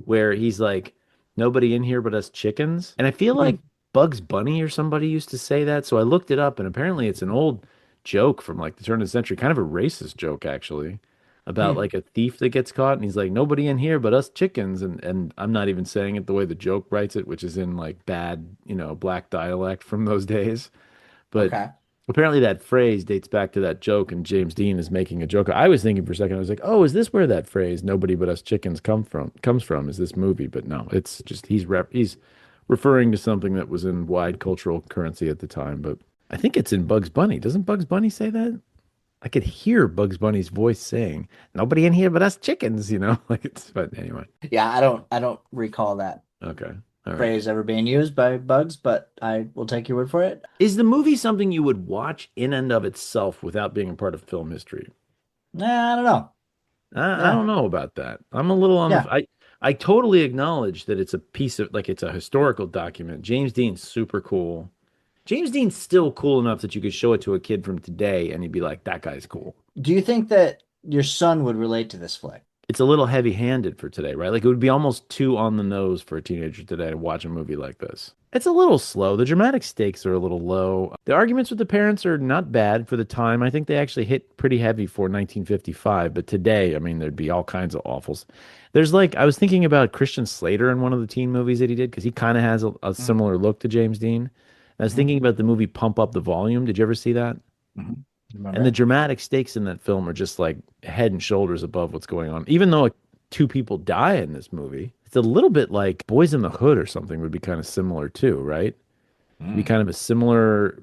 where he's like, nobody in here but us chickens. And I feel like hmm. Bugs Bunny or somebody used to say that. So I looked it up, and apparently it's an old joke from like the turn of the century, kind of a racist joke actually, about Hmm. like a thief that gets caught, and he's like, nobody in here but us chickens, and I'm not even saying it the way the joke writes it, which is in like bad, black dialect from those days. But Okay. apparently that phrase dates back to that joke, and James Dean is making a joke. I was thinking for a second, I was like, oh, is this where that phrase "nobody but us chickens" comes from? Is this movie? But no, it's just he's referring to something that was in wide cultural currency at the time. But I think it's in Bugs Bunny. Doesn't Bugs Bunny say that? I could hear Bugs Bunny's voice saying, "Nobody in here but us chickens," like it's. But anyway, Yeah, I don't recall that okay, all right. phrase ever being used by Bugs, but I will take your word for it. Is the movie something you would watch in and of itself without being a part of film history? Nah, I don't know. I Yeah. don't know about that. I'm a little on the Yeah. I totally acknowledge that it's a piece of like it's a historical document. James Dean's super cool. James Dean's still cool enough that you could show it to a kid from today and he'd be like, that guy's cool. Do you think that your son would relate to this flick? It's a little heavy-handed for today, right? Like it would be almost too on the nose for a teenager today to watch a movie like this. It's a little slow. The dramatic stakes are a little low. The arguments with the parents are not bad for the time. I think they actually hit pretty heavy for 1955, but today, I mean, there'd be all kinds of awfuls. There's like I was thinking about Christian Slater in one of the teen movies that he did because he kind of has a similar look to James Dean. And I was Mm-hmm. thinking about the movie Pump Up the Volume. Did you ever see that? Hmm. And the Remember? dramatic stakes in that film are just like head and shoulders above what's going on. Even though like, two people die in this movie, it's a little bit like Boys in the Hood or something would be kind of similar too, right? It'd be Mm. kind of a similar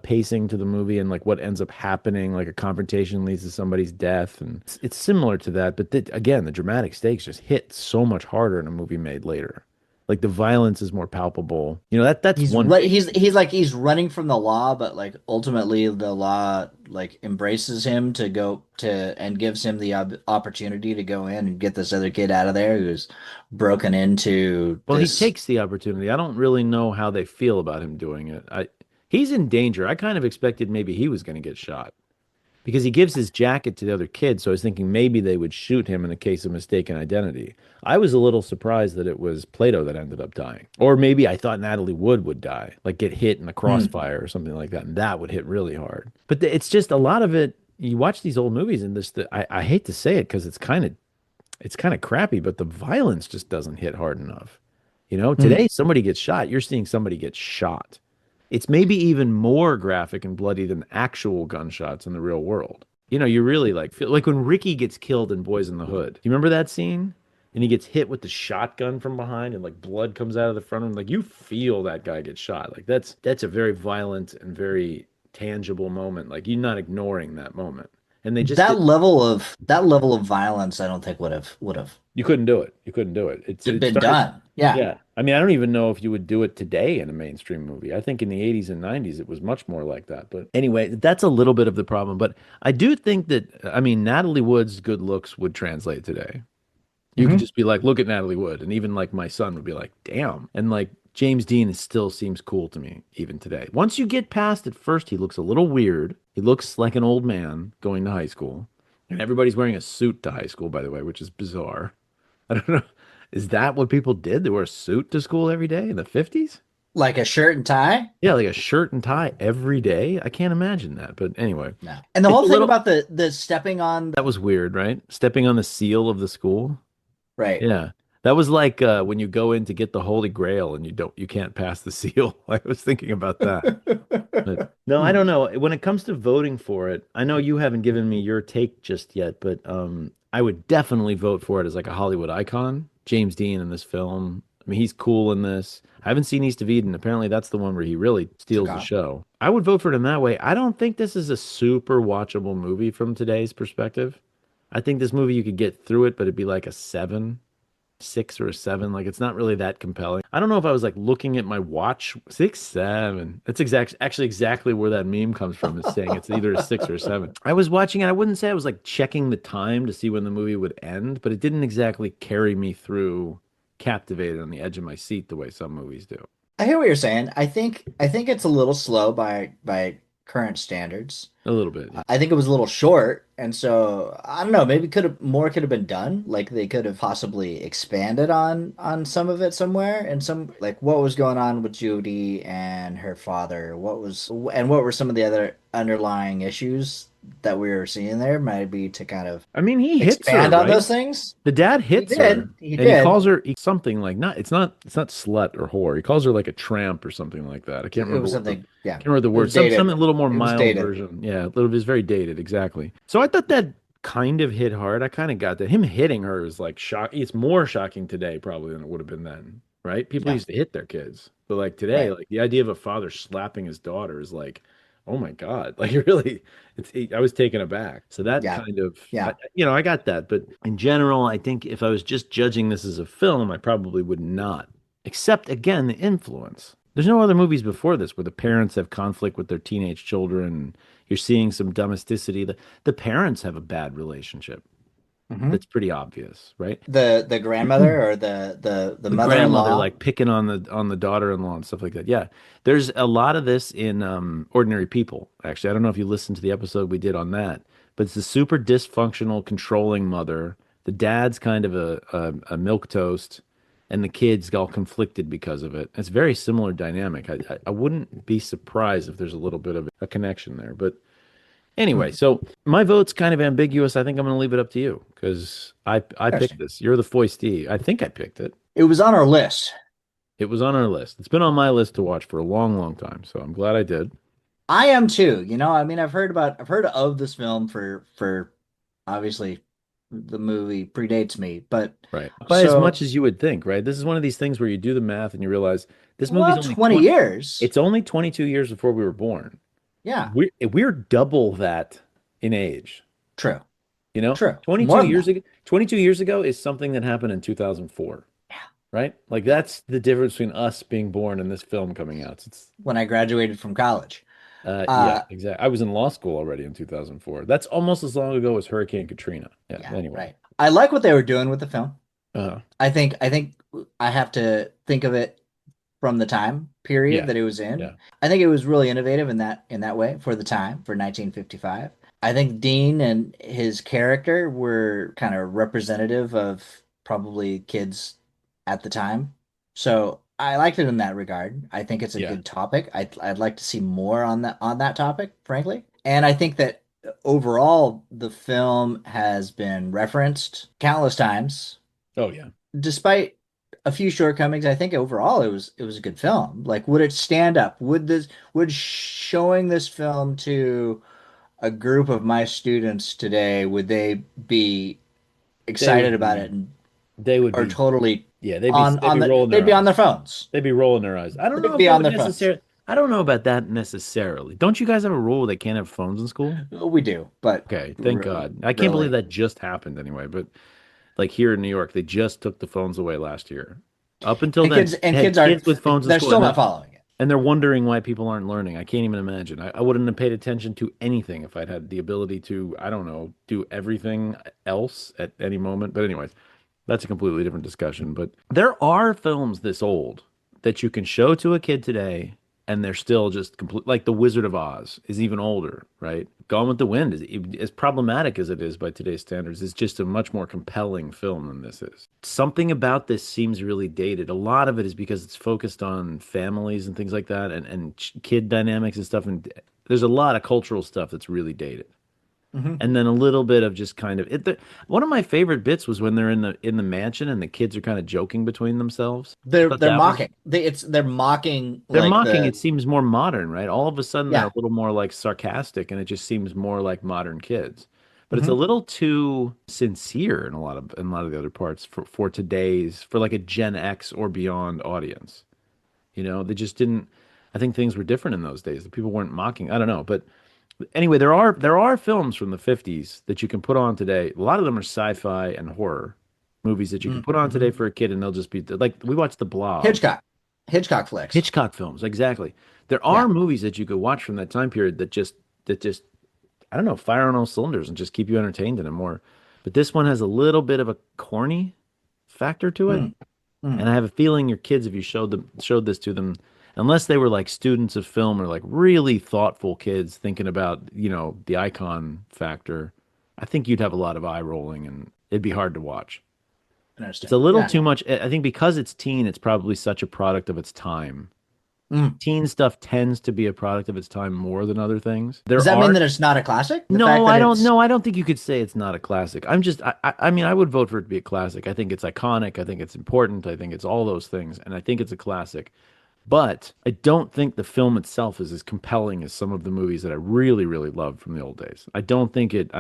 pacing to the movie and like what ends up happening, like a confrontation leads to somebody's death, and it's similar to that. But again, the dramatic stakes just hit so much harder in a movie made later. Like the violence is more palpable. That's He's one right. big. He's like he's running from the law, but like ultimately the law like embraces him to go to and gives him the opportunity to go in and get this other kid out of there who's broken into Well, he this. takes the opportunity. I don't really know how they feel about him doing it. He's in danger. I kind of expected maybe he was going to get shot because he gives his jacket to the other kid. So I was thinking maybe they would shoot him in the case of mistaken identity. I was a little surprised that it was Plato that ended up dying. Or maybe I thought Natalie Wood die, like get hit in the Hmm. crossfire or something like that. And that would hit really hard. But it's just a lot of it. You watch these old movies and I hate to say it because it's kind of crappy, but the violence just doesn't hit hard enough. Hmm. Today somebody gets shot, you're seeing somebody get shot. It's maybe even more graphic and bloody than actual gunshots in the real world. You really like feel like when Ricky gets killed in Boys in the Hood. Do you remember that scene? And he gets hit with the shotgun from behind and like blood comes out of the front of him. Like you feel that guy get shot. Like that's a very violent and very tangible moment. Like you're not ignoring that moment. And they just did That level of violence, I don't think would have You couldn't do it. You couldn't do it. It been started. done. Yeah. Yeah. I mean, I don't even know if you would do it today in a mainstream movie. I think in the 80s and 90s it was much more like that. But anyway, that's a little bit of the problem. But I do think that I mean Natalie Wood's good looks would translate today. You could Hmm. just be like, look at Natalie Wood, and even like my son would be like, damn. And like James Dean still seems cool to me even today. Once you get past at first, he looks a little weird. He looks like an old man going to high school. And everybody's wearing a suit to high school, by the way, which is bizarre. I don't know. Is that what people did? They wore a suit to school every day in the 50s? Like a shirt and tie? Yeah, like a shirt and tie every day. I can't imagine that. But anyway, No. And the it's whole a thing little, about the stepping on that was weird, right? Stepping on the seal of the school. right. Yeah. That was like when you go in to get the Holy Grail and you can't pass the seal. I was thinking about that. But no, I Hmm. don't know. When it comes to voting for it, I know you haven't given me your take just yet, but I would definitely vote for it as like a Hollywood icon. James Dean in this film. I mean, he's cool in this. I haven't seen East of Eden. Apparently, that's the one where he really steals the Cigar. show. I would vote for it in that way. I don't think this is a super watchable movie from today's perspective. I think this movie you could get through it, but it'd be like a 7, 6 or a 7. Like it's not really that compelling. I don't know if I was like looking at my watch. 6, 7. That's actually exactly where that meme comes from, is saying it's either a 6 or a 7. I was watching it. I wouldn't say I was like checking the time to see when the movie would end, but it didn't exactly carry me through captivated on the edge of my seat the way some movies do. I hear what you're saying. I think it's a little slow by current standards. A little bit. Yeah. I think it was a little short, and so I don't know, maybe could have been done. Like they could have possibly expanded on some of it somewhere and some like what was going on with Judy and her father. What were some of the other underlying issues that we were seeing there, maybe to kind of I mean, he hits her, expand on right? those things. The dad He hits her did. He and he did. calls her something like it's not slut or whore. He calls her like a tramp or something like that. I can't It remember was what the something, yeah. can't remember the It word. was Something dated. a little more It was mild dated. version. Yeah, a little bit, it's very dated, exactly. So I thought that kind of hit hard. I kind of got that. Him hitting her is like shock. It's more shocking today probably than it would have been then, right? People Yeah, used to hit their kids. But like today, right. like the idea of a father slapping his daughter is like, oh my God. Like really, I was taken aback. So that Yeah. kind of, Yeah. I got that. But in general, I think if I was just judging this as a film, I probably would not. Except again, the influence. There's no other movies before this where the parents have conflict with their teenage children. You're seeing some domesticity. The parents have a bad relationship. Hmm. That's pretty obvious, right? The grandmother or the The grandmother mother-in-law. like picking on the daughter-in-law and stuff like that. Yeah. There's a lot of this in Ordinary People. Actually, I don't know if you listened to the episode we did on that, but it's a super dysfunctional, controlling mother. The dad's kind of a milk toast, and the kids all conflicted because of it. It's a very similar dynamic. I wouldn't be surprised if there's a little bit of a connection there. But anyway, Hmm. so my vote's kind of ambiguous. I think I'm going to leave it up to you because I picked Interesting. this. You're the foistee. I think I picked it. It was on our list. It was on our list. It's been on my list to watch for a long, long time. So I'm glad I did. I am too. I mean, I've heard of this film for obviously the movie predates me, but Right. By as so much as you would think, right? This is one of these things where you do the math and you realize this movie's well, only 20 20. years. It's only 22 years before we were born. Yeah, We're double that in age. true. You know, True. 22 More than years that. ago, 22 years ago is something that happened in 2004, right? Like Yeah. that's the difference between us being born and this film coming out. It's When I graduated from college. yeah, Uh exactly. I was in law school already in 2004. That's almost as long ago as Hurricane Katrina. Yeah, yeah, anyway. right. I like what they were doing with the film. Uh, I think I have to think of it from the time period yeah. that it was in. Yeah. I think it was really innovative in that way for the time for 1955. I think Dean and his character were kind of representative of probably kids at the time. So I liked it in that regard. I think it's a Yeah. good topic. I'd like to see more on that topic, frankly. And I think that overall the film has been referenced countless times Oh yeah. despite a few shortcomings. I think overall it was a good film. Like, would it stand up? Would showing this film to a group of my students today, would they be They excited would about be it and they would or be totally yeah, they'd be rolling they'd their be on their eyes. phones. They'd be rolling their eyes. I don't know They'd if be they on would their phones. necessarily I don't know about that necessarily. Don't you guys have a rule they can't have phones in school? We do, but Okay, thank God. I can't believe really. that just happened anyway, but like here in New York, they just took the phones away last year. Up until then, they And had kids aren't kids with phones in they're school, still not following it. and they're wondering why people aren't learning. I can't even imagine. I wouldn't have paid attention to anything if I'd had the ability to, I don't know, do everything else at any moment. But anyways, that's a completely different discussion. But there are films this old that you can show to a kid today, and they're still just complete. Like The Wizard of Oz is even older, right? Gone with the Wind is as problematic as it is by today's standards. It's just a much more compelling film than this is. Something about this seems really dated. A lot of it is because it's focused on families and things like that, and kid dynamics and stuff. And there's a lot of cultural stuff that's really dated, Hmm. and then a little bit of just kind of it. One of my favorite bits was when they're in the mansion and the kids are kind of joking between themselves. I thought They're that was mocking. They're mocking they're like mocking. It the seems more modern, right? All of a sudden they're yeah. a little more like sarcastic, and it just seems more like modern kids. But it's a Hmm. little too sincere in a lot of the other parts for today's for like a Gen X or beyond audience. You know, they just didn't. I think things were different in those days. The people weren't mocking. I don't know, but anyway, there are films from the 50s that you can put on today. A lot of them are sci-fi and horror movies that you can put on today Hmm. for a kid and they'll just be like we watched The Blob. Hitchcock. Hitchcock flicks. Hitchcock films, exactly. There are Yeah. movies that you could watch from that time period that just I don't know, fire on all cylinders and just keep you entertained in it more. But this one has a little bit of a corny factor to it. Mm. And Mm. I have a feeling your kids, if you showed this to them, unless they were like students of film or like really thoughtful kids thinking about, the icon factor, I think you'd have a lot of eye rolling and it'd be hard to watch. It's Interesting. a little Yeah. too much. I think because it's teen, it's probably such a product of its time. Mm. Teen stuff tends to be a product of its time more than other things. Does There that mean are that it's not a classic? The fact no, that I don't it's know. I don't think you could say it's not a classic. I mean, I would vote for it to be a classic. I think it's iconic. I think it's important. I think it's all those things. And I think it's a classic. But I don't think the film itself is as compelling as some of the movies that I really, really loved from the old days. I don't think it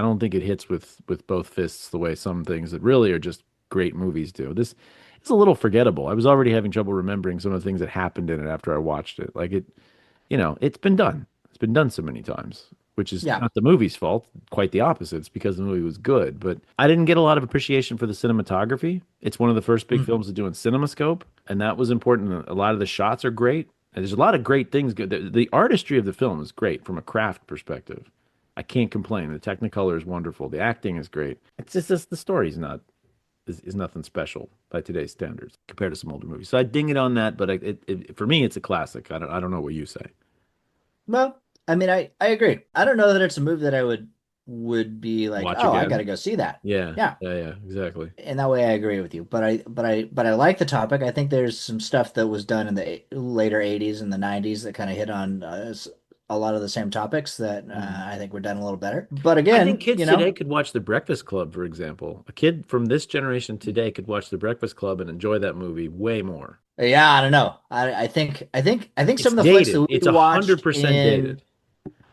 hits with both fists the way some things that really are just great movies do. This it's a little forgettable. I was already having trouble remembering some of the things that happened in it after I watched it. Like it's been done. It's been done so many times, which is yeah. not the movie's fault. Quite the opposite. It's because the movie was good. But I didn't get a lot of appreciation for the cinematography. It's one of the first big Mm. films to do in CinemaScope, and that was important. A lot of the shots are great. And there's a lot of great things. The artistry of the film is great from a craft perspective. I can't complain. The Technicolor is wonderful. The acting is great. It's just the story's not is nothing special by today's standards compared to some older movies. So I ding it on that, but for me, it's a classic. I don't know what you say. Well, I mean, I agree. I don't know that it's a movie that I would be like, Watch oh, I again. gotta go see that. Yeah, Yeah. yeah, yeah, exactly. In that way, I agree with you. But I like the topic. I think there's some stuff that was done in the later '80s and the '90s that kind of hit on a lot of the same topics that Mhm. I think were done a little better. But I think again, kids today could watch The Breakfast Club, for example. A kid from this generation today could watch The Breakfast Club and enjoy that movie way more. yeah, I don't know. I think some It's of the flicks that dated. we It's 100% dated.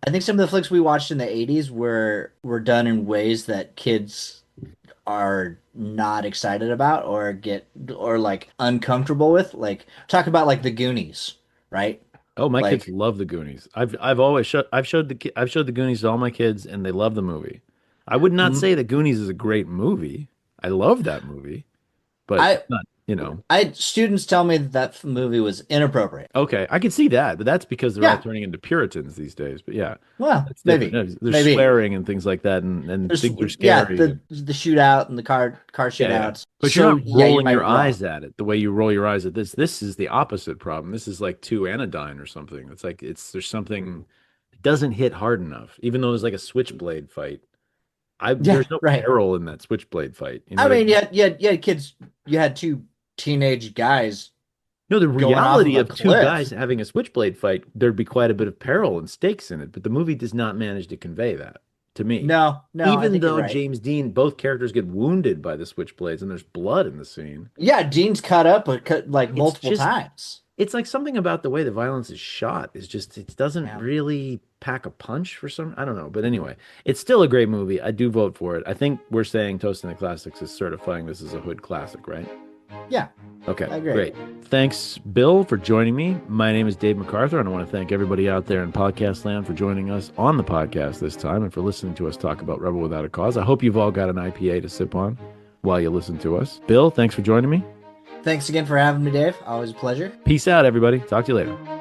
I think some of the flicks we watched in the '80s were done in ways that kids are not excited about or get or like uncomfortable with. Like talk about like the Goonies, right? Oh, my kids Like love The Goonies. I've showed The Goonies to all my kids, and they love the movie. I would not m- say The Goonies is a great movie. I love that movie, but I it's not. I students tell me that that movie was inappropriate. Okay, I can see that, but that's because they're all Yeah, turning into Puritans these days. But yeah, well, that's different. maybe, No, there's maybe. swearing and things like that, and There's things are yeah, scary. the shootout and the car Yeah, yeah. shootouts. But you're So not yeah, you rolling might your be wrong. eyes at it the way you roll your eyes at this. This is the opposite problem. This is like too anodyne or something. It's like there's something it doesn't hit hard enough, even though there's like a switchblade fight. Yeah, There's no right. peril in that switchblade fight. You know I what I mean, mean? you had kids. You had two teenage guys No, the going off of reality a of two guys cliff. having a switchblade fight, there'd be quite a bit of peril and stakes in it, but the movie does not manage to convey that to me. No, no, I Even think you're though right. James Dean, both characters get wounded by the switchblades and there's blood in the scene, Yeah, Dean's cut up, but cut like it's multiple just times. it's like something about the way the violence is shot is just it doesn't Yeah, really pack a punch for some I don't know. But anyway, it's still a great movie. I do vote for it. I think we're saying Toasting the Classics is certifying this as a hood classic, right? yeah, Okay, I agree. great. Thanks, Bill, for joining me. My name is Dave McArthur, and I want to thank everybody out there in podcast land for joining us on the podcast this time and for listening to us talk about Rebel Without a Cause. I hope you've all got an IPA to sip on while you listen to us. Bill, thanks for joining me. Thanks again for having me, Dave. Always a pleasure. Peace out, everybody. Talk to you later.